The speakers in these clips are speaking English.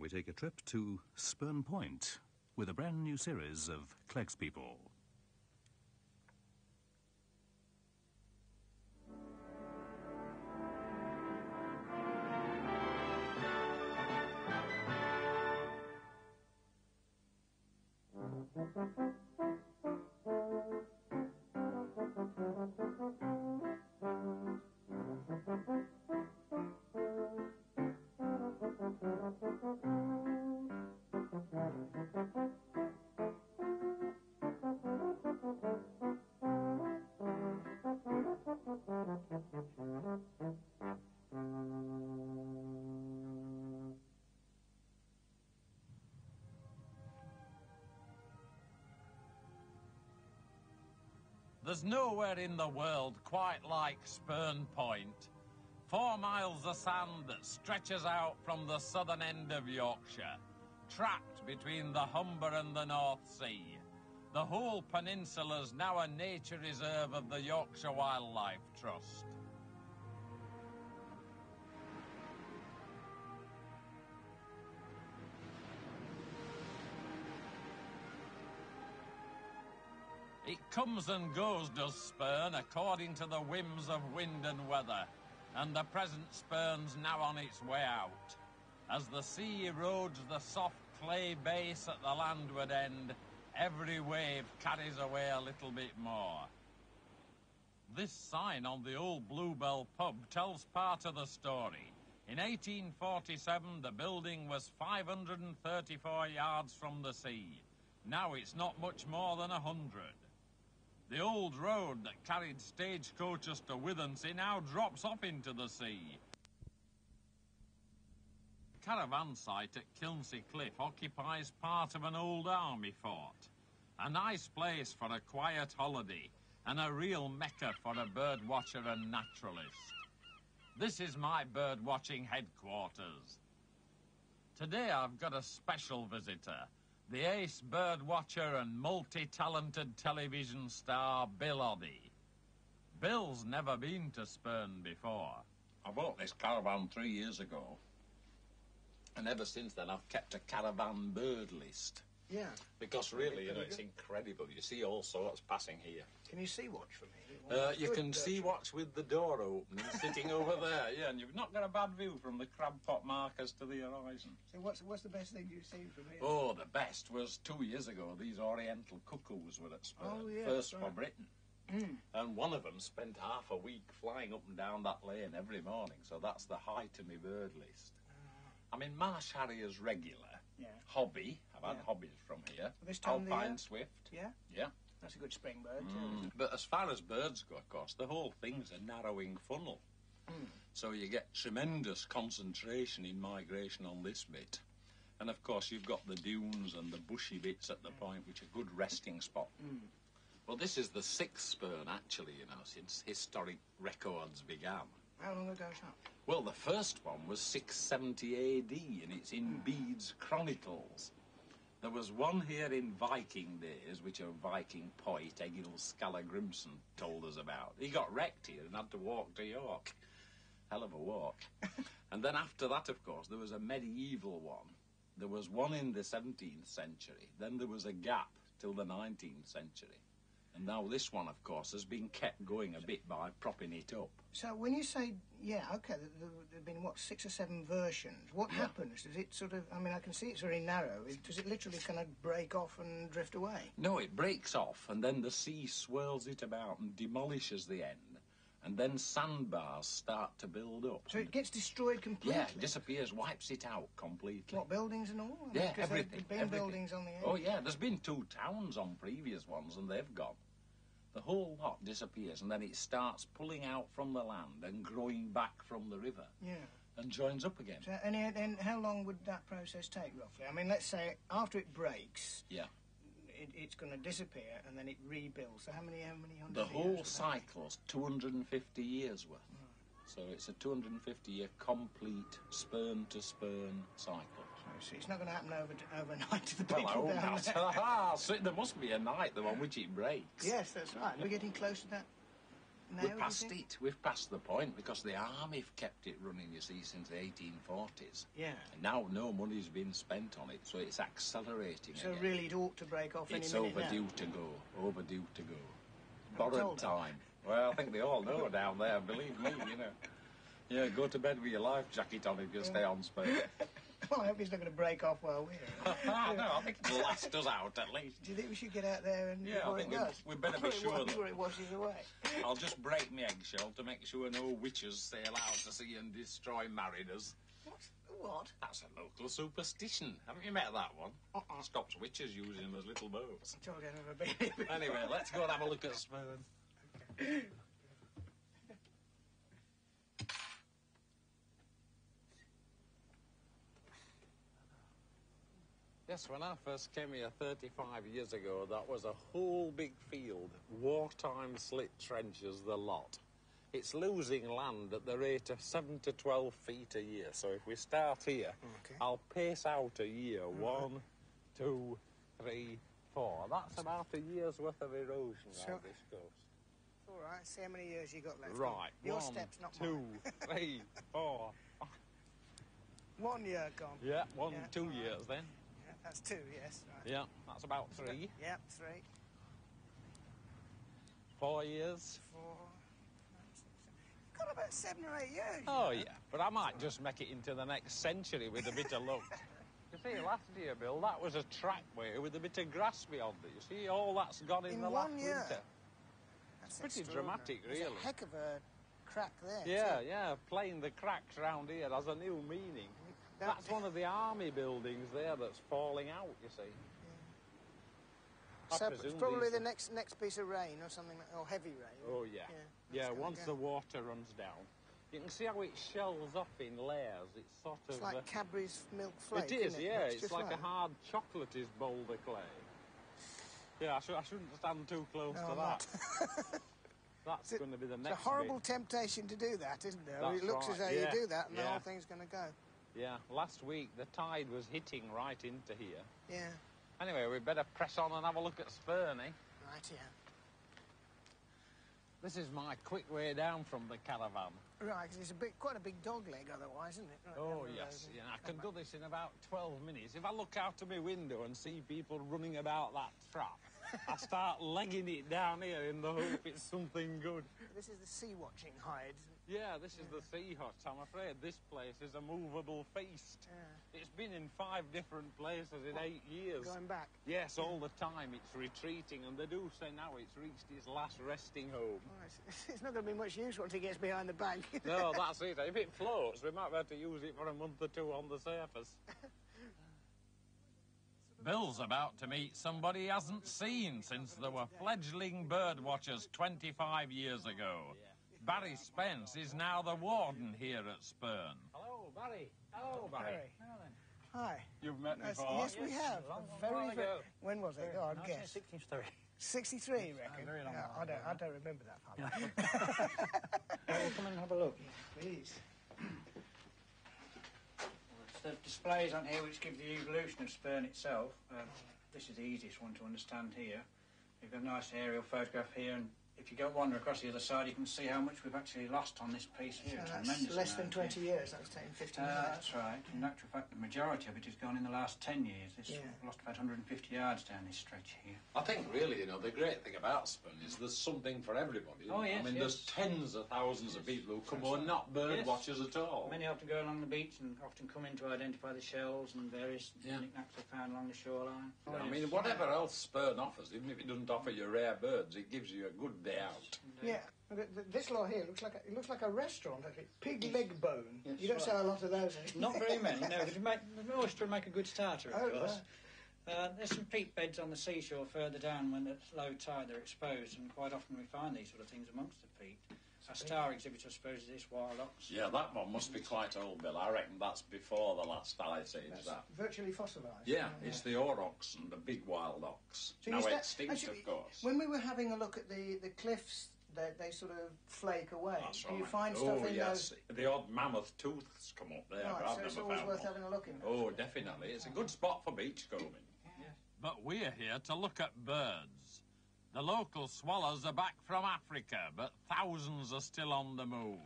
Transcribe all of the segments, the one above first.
we take a trip to Spurn Point with a brand new series of Clegg's People. There's nowhere in the world quite like Spurn Point. 4 miles of sand that stretches out from the southern end of Yorkshire, trapped between the Humber and the North Sea. The whole peninsula's now a nature reserve of the Yorkshire Wildlife Trust. It comes and goes, does Spurn, according to the whims of wind and weather, and the present Spurn's now on its way out. As the sea erodes the soft clay base at the landward end, every wave carries away a little bit more. This sign on the old Bluebell pub tells part of the story. In 1847, the building was 534 yards from the sea. Now it's not much more than 100. The old road that carried stagecoaches to Withensea now drops off into the sea. The caravan site at Kilnsea Cliff occupies part of an old army fort. A nice place for a quiet holiday and a real mecca for a bird watcher and naturalist. This is my bird watching headquarters. Today I've got a special visitor. The ace bird watcher and multi-talented television star Bill Oddie. Bill's never been to Spurn before. I bought this caravan 3 years ago, and ever since then I've kept a caravan bird list. Yeah. Because really, you know, it's incredible. You see all sorts passing here. Can you see watch from here? You can see watch with the door open and sitting over there, yeah, and you've not got a bad view from the crab pot markers to the horizon. So what's the best thing you've seen from here? Oh, the best was 2 years ago. These oriental cuckoos were at Spurn, oh, yeah, first right. for Britain. And one of them spent half a week flying up and down that lane every morning, so that's the height of my bird list. I mean, marsh harriers regular. Yeah. Hobby. I've had hobbies from here. This time of the Alpine year? swift. Yeah? Yeah. That's a good spring bird, too, isn't it? But as far as birds go, of course, the whole thing's a narrowing funnel. So you get tremendous concentration in migration on this bit. And, of course, you've got the dunes and the bushy bits at the point, which are good resting spot. Well, this is the 6th Spurn, actually, you know, since historic records began. How long ago is that? Well, the first one was 670 AD, and it's in Bede's Chronicles. There was one here in Viking days, which a Viking poet, Egil Skallagrimson, told us about. He got wrecked here and had to walk to York. Hell of a walk. And then after that, of course, there was a medieval one. There was one in the 17th century. Then there was a gap till the 19th century. And now this one, of course, has been kept going a bit by propping it up. So when you say, yeah, OK, there have been, what, 6 or 7 versions. What happens? Does it sort of, I mean, I can see it's very narrow. Does it literally kind of break off and drift away? No, it breaks off, and then the sea swirls it about and demolishes the end. And then sandbars start to build up. So it gets destroyed completely? Yeah, it disappears, wipes it out completely. What, buildings and all? I mean, Yeah, 'cause everything. There've been everything. buildings on the end. Oh, yeah, there's been 2 towns on previous ones, and they've gone. The whole lot disappears, and then it starts pulling out from the land and growing back from the river. Yeah. And joins up again. So, and how long would that process take, roughly? I mean, let's say after it breaks... Yeah. It's going to disappear and then it rebuilds. So how many hundred The years whole cycle's 250 years worth. So it's a 250-year complete Spurn-to-Spurn cycle. So it's not going to happen overnight to the people Well, I hope down not. there. Ah, so there must be a night, though, on which it breaks. Yes, that's right. We're getting close to that. now? We've passed it. We've passed the point because the army have kept it running, you see, since the 1840s. Yeah. And now no money's been spent on it, so it's accelerating So again. really it ought to break off It's any minute overdue now. to go. Overdue to go. I'm Borrowed told that. time. Well, I think they all know down there, believe me, you know. Yeah, go to bed with your life jacket on if you stay on Spurn. Well, I hope he's not going to break off while we're here. No, I think it'll last us out at least. Do you think we should get out there and Yeah, before I think it does? we better be sure Before that... it washes away. I'll just break my eggshell to make sure no witches sail out to sea and destroy mariners. What? That's a local superstition. Haven't you met that one? Stops witches using them as little boats. I told you I've never been. Anyway, let's go and have a look at Spurn. Yes, when I first came here 35 years ago, that was a whole big field, wartime slit trenches, the lot. It's losing land at the rate of 7 to 12 feet a year. So if we start here, Okay. I'll pace out a year. 1, 2, 3, 4. That's about a year's worth of erosion So- around this coast. All right, see how many years you got left. Right. Your 1, steps, not 2, mine. 3, 4. 1 year gone. Yeah, 1, Yeah, 2 all right. years then. Yeah, that's 2, yes. Right. Yeah, that's about 3. Yeah, 3, 4 years. 4. You've got about 7 or 8 years. Oh, yeah, but I might just make it into the next century with a bit of luck. You see, last year, Bill, that was a trackway with a bit of grass beyond it. You see, all that's gone in In the 1 last year? winter. That's pretty extraordinary. dramatic, There's really. a heck of a crack there. Yeah, too. yeah, playing the cracks round here has a new meaning. That- That's one of the army buildings there that's falling out, you see. I So it's presume probably these the are- next piece of rain or something, or heavy rain. Oh, yeah. Yeah, Yeah, it's once gonna the go. water runs down. You can see how it shells off in layers. It's sort It's of... like Cadbury's milk flake. it is, isn't it? yeah. It's just like right. a hard chocolatey boulder clay. Yeah, I shouldn't stand too close No, to I'm that. not. That's going to be the It's next a horrible bit. temptation to do that, isn't there? That's It looks right, as though yeah, you do that and the yeah. whole thing's going to go. Yeah, last week the tide was hitting right into here. Yeah, Anyway, we'd better press on and have a look at Spurn, eh? right, yeah. This is my quick way down from the caravan. Right, 'cause it's quite a big dog leg otherwise, isn't it? Right Oh, down the yes. road. Yeah, I can do this in about 12 minutes. If I look out of my window and see people running about that trap, I start legging it down here in the hope it's something good. This is the sea watching hide. Isn't it? Yeah, this is the sea hut. I'm afraid this place is a movable feast. Yeah. It's been in 5 different places in 8 years. Going back. Yes, all the time it's retreating, and they do say now it's reached its last resting home. Oh, it's not going to be much use once it gets behind the bank. No, that's it. If it floats, we might be able to use it for a month or 2 on the surface. Bill's about to meet somebody he hasn't seen since there were fledgling bird watchers 25 years ago. Barry Spence is now the warden here at Spurn. Hello, Barry. Hello, Barry. Hi. You've met Yes, before? yes, we have. Very. When was it? Oh, I'd guess. 63. 63, you reckon? very long Yeah, while I don't remember that far. We'll come and have a look. Please. It's the displays on here which give the evolution of Spurn itself. This is the easiest one to understand here. You've got a nice aerial photograph here, and if you go wander across the other side, you can see how much we've actually lost on this piece here. So Tremendous that's less than amount, 20 yeah. years. That's taken 15 years. That's right. In actual fact, the majority of it has gone in the last 10 years. We've lost about 150 yards down this stretch here. I think really, you know, the great thing about Spurn is there's something for everybody. Oh, yes, I mean, there's tens of thousands of people who come who are not bird Yes. watchers at all. Many often go along the beach and often come in to identify the shells and various knickknacks they found along the shoreline. I mean, whatever else Spurn offers, even if it doesn't offer you rare birds, it gives you a good day out. Yeah. This lot here looks like a restaurant. Like a pig leg bone. Yes, You don't right. sell a lot of those. Not very many, no. The oyster will make a good starter, of Oh, course. There's some peat beds on the seashore further down when it's low tide, they're exposed, and quite often we find these sort of things amongst the peat. A star exhibit, I suppose, is this wild ox. Yeah, that one must be quite old, Bill. I reckon that's before the last ice age, That's that. virtually fossilised. Yeah, it's the aurochs and the big wild ox. So Now you sta- extinct, actually, of course. When we were having a look at the cliffs, they sort of flake away. That's Do you right. find stuff in yes. The odd mammoth tooths come up there, those? but Right, I've so it's never always found worth one. having a look in. Oh, definitely. It's a good spot for beachcombing. But we're here to look at birds. The local swallows are back from Africa, but thousands are still on the move.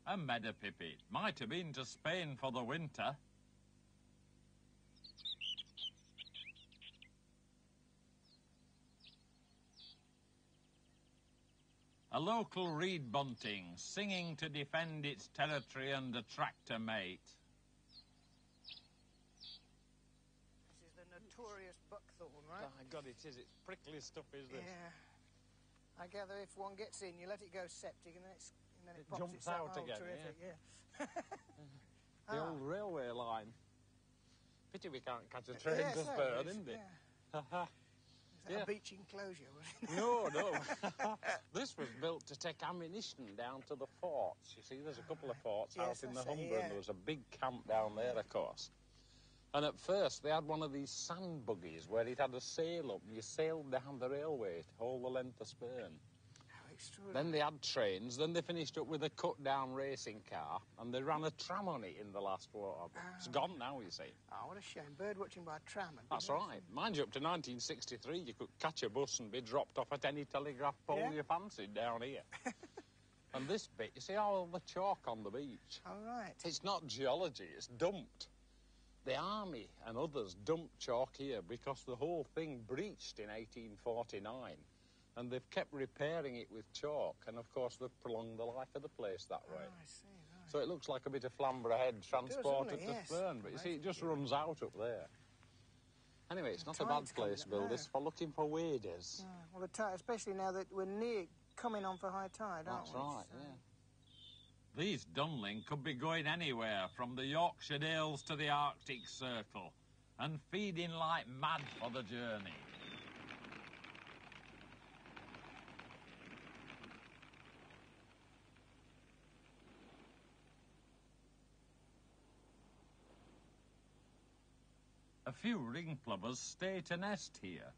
A meadow pipit might have been to Spain for the winter. A local reed bunting singing to defend its territory and attract a mate. This is the notorious buckthorn, right? Oh, God, it is. It's prickly stuff, isn't it? Yeah. I gather if one gets in, you let it go septic, and then it pops jumps itself out again, terrific, yeah. The old railway line. Pity we can't catch a train to Spurn, isn't it? Yeah. Is that a beach enclosure, was it? No, no. This was built to take ammunition down to the forts. You see, there's a couple of forts out in the Humber, and there was a big camp down there, of course. And at first, they had one of these sand buggies where it had a sail up, and you sailed down the railway all the length of Spurn. Then they had trains, then they finished up with a cut-down racing car, and they ran a tram on it in the last war. It's gone now, you see. Oh, what a shame. Bird watching by tram. That's right. Mind you, up to 1963, you could catch a bus and be dropped off at any telegraph pole you fancied down here. And this bit, you see all the chalk on the beach? All right. It's not geology, it's dumped. The army and others dumped chalk here because the whole thing breached in 1849. And they've kept repairing it with chalk, and of course they've prolonged the life of the place that way. Oh, I see, right. So it looks like a bit of Flamborough Head transported to Spurn, but you see, it just runs out up there. Anyway, it's not a bad place, Bill, this, for looking for waders. Yeah. Well, the tide, especially now that we're near coming on for high tide, aren't we? That's right, so. yeah. These dunling could be going anywhere, from the Yorkshire Dales to the Arctic Circle, and feeding like mad for the journey. A few ring plovers stay to nest here.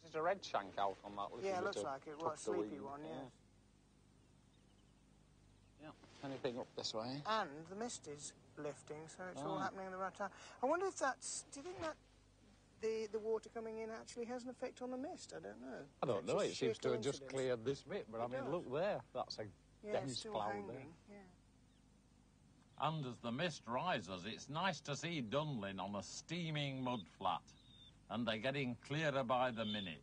This is a red shank out on that little Yeah, it bit looks like it. What a sleepy one, yeah. Yeah, anything up this way. And the mist is lifting, so it's all happening at the right time. I wonder if that's... Do you think that the water coming in actually has an effect on the mist? I don't know. I don't know. It seems to have just cleared this bit, but I mean, look there. That's a dense cloud there. Yeah. And as the mist rises, it's nice to see Dunlin on a steaming mud flat, and they're getting clearer by the minute.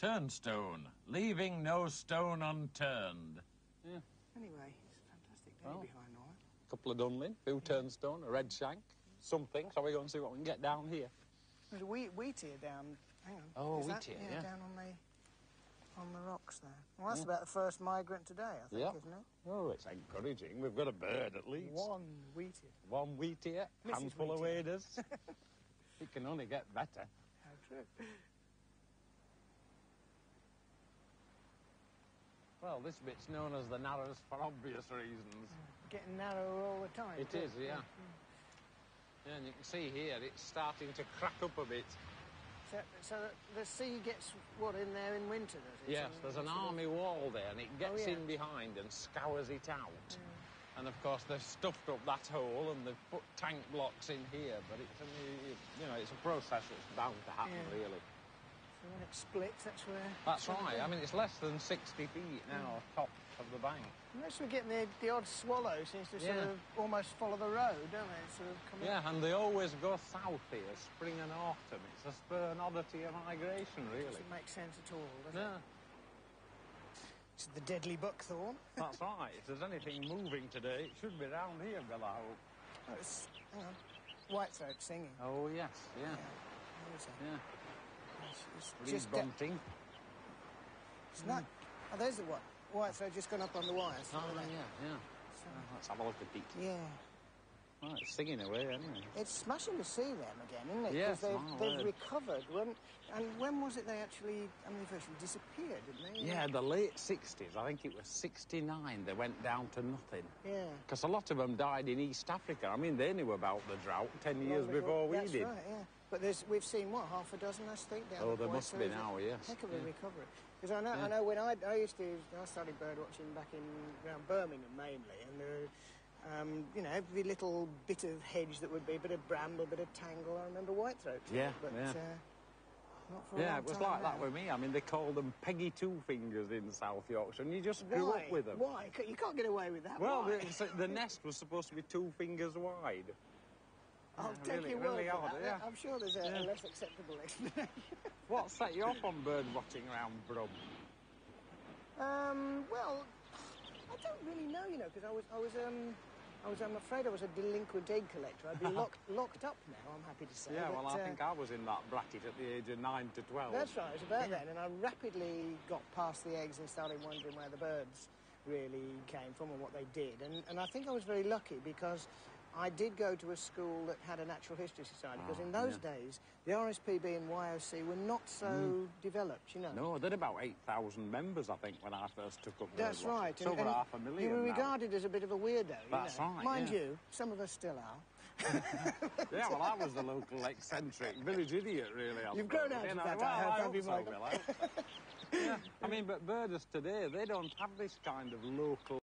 Turnstone, leaving no stone unturned. Yeah. Anyway, it's a fantastic day behind all that. A couple of Dunlin, a few turnstone, a red shank, something. So we go and see what we can get down here. There's a wheat here down. Hang on. Oh, Is wheat that, here, yeah. Down on the rocks there. Well, that's about the first migrant today, I think, isn't it? Oh, it's encouraging. We've got a bird at least. One wheatear. One wheatear, handful of waders. It can only get better. How true. Well, this bit's known as the Narrows for obvious reasons. Getting narrower all the time. It is, yeah. Yeah, and you can see here it's starting to crack up a bit. So the sea gets, what, in there in winter, does it? Yes, there's an army wall there, and it gets in behind and scours it out. Yeah. And, of course, they've stuffed up that hole and they've put tank blocks in here, but it's, you know, it's a process that's bound to happen, really. So when it splits, that's where... That's right. I mean, it's less than 60 feet now, top of the bank. Unless we're getting the odd swallow seems to sort of almost follow the road, don't they? Sort of come up. And they always go south here, spring and autumn. It's a Spurn oddity of migration, really. Doesn't make sense at all, does it? It's the deadly buckthorn. That's right. If there's anything moving today, it should be round here, Bill, I hope. Oh, hang on. Whitethroat singing. Oh, yes, yeah. It's just bunting. It's not... Oh, there's the one. Whitethroat just gone up on the wires. Oh, yeah. So, let's have a look at it. Yeah. Well, it's singing away, anyway. It's smashing to see them again, isn't it? Yes, because they've recovered. When was it they actually... I mean, they virtually disappeared, didn't they? Yeah, the late 60s. I think it was 69 they went down to nothing. Yeah. Because a lot of them died in East Africa. I mean, they knew about the drought 10 years before we did. That's right, yeah. But we've seen, what, half a dozen, I think? Oh, there must be now, yes. Heck of a recovery. Because I know when I started bird watching back in around Birmingham mainly, and You know, every little bit of hedge that would be, a bit of bramble, a bit of tangle. I remember whitethroat. Yeah, but, yeah. Not for a Yeah, long it was time like that now. with me. I mean, they called them Peggy Two Fingers in South Yorkshire, and you just grew up with them. Why? You can't get away with that. Well, Why? the nest was supposed to be 2 fingers wide. I'll Yeah, take your really, word really for odd, that. yeah. I'm sure there's a less acceptable explanation. What set you off on bird watching around Brum? Well, I don't really know, you know, because I'm afraid I was a delinquent egg collector. I'd be locked up now, I'm happy to say. Yeah, well, but, I think I was in that bracket at the age of 9 to 12. That's right, it was about then, and I rapidly got past the eggs and started wondering where the birds really came from and what they did. And I think I was very lucky because I did go to a school that had a natural history society, because in those days, the RSPB and YOC were not so developed, you know. No, they'd about 8,000 members, I think, when I first took up bird That's watching. right. It's over 500,000 You were now. regarded as a bit of a weirdo, That's you know. right, Mind yeah. you, some of us still are. Yeah, well, I was the local eccentric village idiot, really. You've grown out of that, well, I hope, I have hope you, so, Michael? Bill, I hope so. Yeah, I mean, but birders today, they don't have this kind of local